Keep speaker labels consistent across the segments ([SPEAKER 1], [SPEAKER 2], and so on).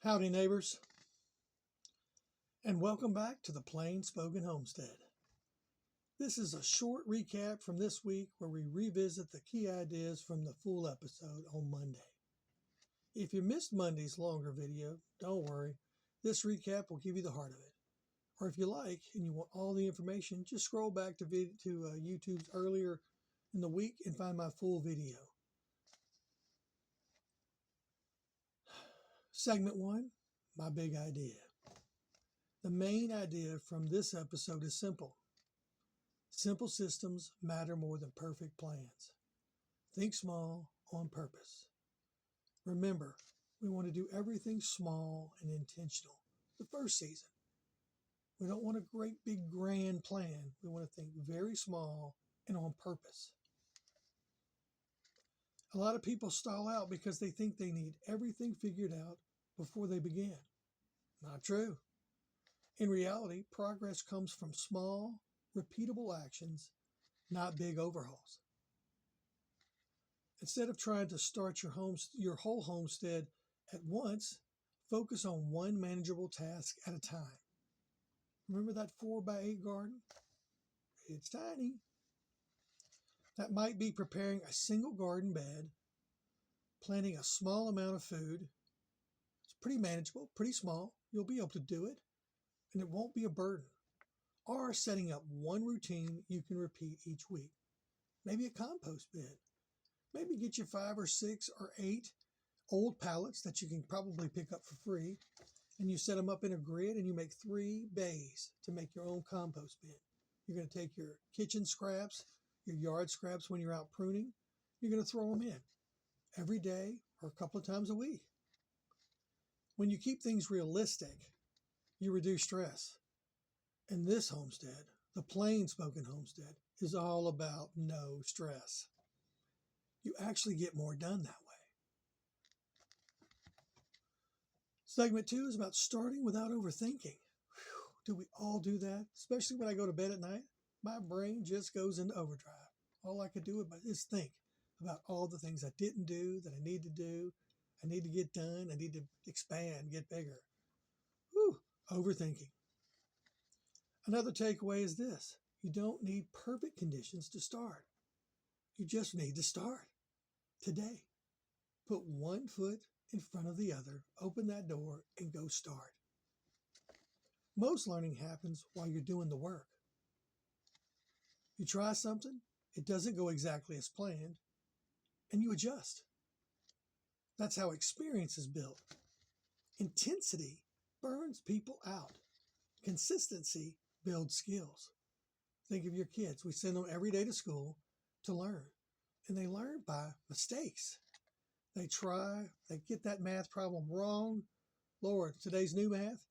[SPEAKER 1] Howdy, neighbors, and welcome back to the Plain Spoken Homestead. This is a short recap from this week where we revisit the key ideas from the full episode on Monday. If you missed Monday's longer video, don't worry, this recap will give you the heart of it. Or if you like and you want all the information, just scroll back to YouTube's earlier in the week and find my full video. Segment 1, my big idea. The main idea from this episode is simple. Simple systems matter more than perfect plans. Think small on purpose. Remember, we want to do everything small and intentional the first season. We don't want a great big grand plan. We want to think very small and on purpose. A lot of people stall out because they think they need everything figured out before they begin. Not true. In reality, progress comes from small, repeatable actions, not big overhauls. Instead of trying to start your whole homestead at once, focus on one manageable task at a time. Remember that 4x8 garden? It's tiny. That might be preparing a single garden bed, planting a small amount of food. It's pretty manageable, pretty small. You'll be able to do it, and it won't be a burden. Or setting up one routine you can repeat each week. Maybe a compost bed. Maybe get you 5 or 6 or 8 old pallets that you can probably pick up for free, and you set them up in a grid and you make 3 bays to make your own compost bin. You're going to take your kitchen scraps, your yard scraps when you're out pruning, you're going to throw them in every day or a couple of times a week. When you keep things realistic, you reduce stress. And this homestead, the Plain Spoken Homestead, is all about no stress. You actually get more done that way. Segment 2 is about starting without overthinking. Do we all do that? Especially when I go to bed at night, my brain just goes into overdrive. All I could do is think about all the things I didn't do, that I need to do, I need to get done, I need to expand, get bigger. Overthinking. Another takeaway is this: you don't need perfect conditions to start. You just need to start today. Put one foot in front of the other, open that door, and go start. Most learning happens while you're doing the work. You try something, it doesn't go exactly as planned, and you adjust. That's how experience is built. Intensity burns people out. Consistency builds skills. Think of your kids. We send them every day to school to learn, and they learn by mistakes. They try, they get that math problem wrong. Lord, today's new math.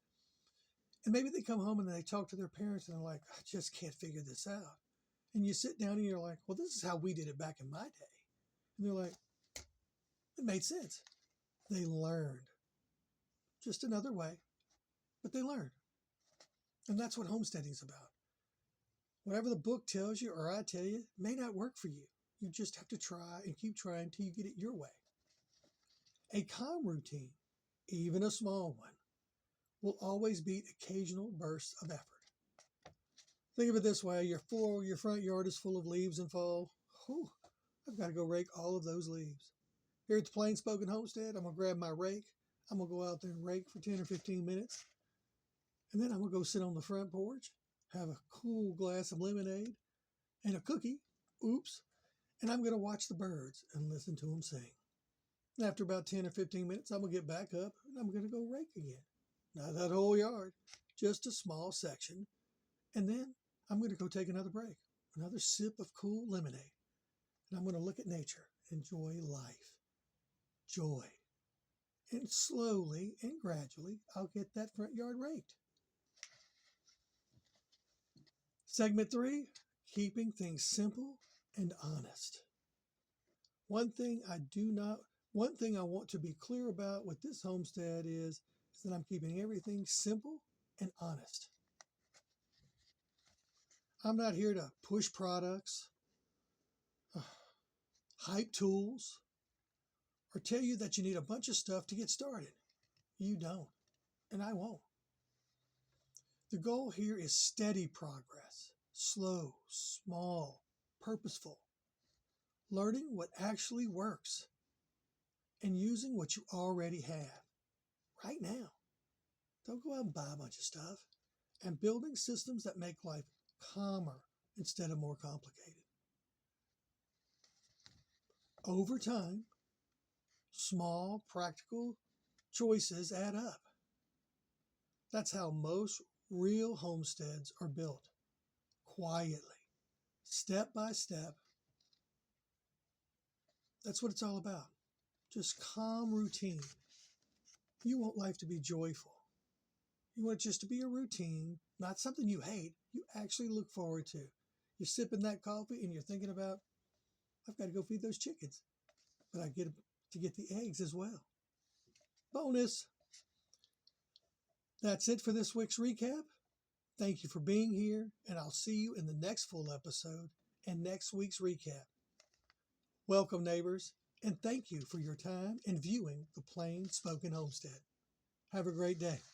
[SPEAKER 1] And maybe they come home and they talk to their parents and they're like, I just can't figure this out. And you sit down and you're like, well, this is how we did it back in my day. And they're like, it made sense. They learned. Just another way, but they learned. And that's what homesteading is about. Whatever the book tells you or I tell you may not work for you. You just have to try and keep trying until you get it your way. A calm routine, even a small one, will always beat occasional bursts of effort. Think of it this way: your front yard is full of leaves in fall. I've got to go rake all of those leaves. Here at the Plain Spoken Homestead, I'm going to grab my rake. I'm going to go out there and rake for 10 or 15 minutes. And then I'm going to go sit on the front porch, have a cool glass of lemonade and a cookie. And I'm going to watch the birds and listen to them sing. And after about 10 or 15 minutes, I'm going to get back up and I'm going to go rake again. Not that whole yard, just a small section. And then I'm going to go take another break, another sip of cool lemonade. And I'm going to look at nature, enjoy life, joy. And slowly and gradually, I'll get that front yard raked. Segment 3, keeping things simple and honest. One thing I want to be clear about with this homestead is that I'm keeping everything simple and honest. I'm not here to push products, hype tools, or tell you that you need a bunch of stuff to get started. You don't, and I won't. The goal here is steady progress, slow, small, purposeful, learning what actually works and using what you already have right now. Don't go out and buy a bunch of stuff, and building systems that make life calmer instead of more complicated. Over time, small, practical choices add up. That's how most real homesteads are built, quietly, step by step. That's what it's all about. Just calm routine. You want life to be joyful. You want it just to be a routine, not something you hate, you actually look forward to. You're sipping that coffee and you're thinking about, I've got to go feed those chickens, but I get to get the eggs as well. Bonus. That's it for this week's recap. Thank you for being here, and I'll see you in the next full episode and next week's recap. Welcome, neighbors, and thank you for your time and viewing the Plain Spoken Homestead. Have a great day.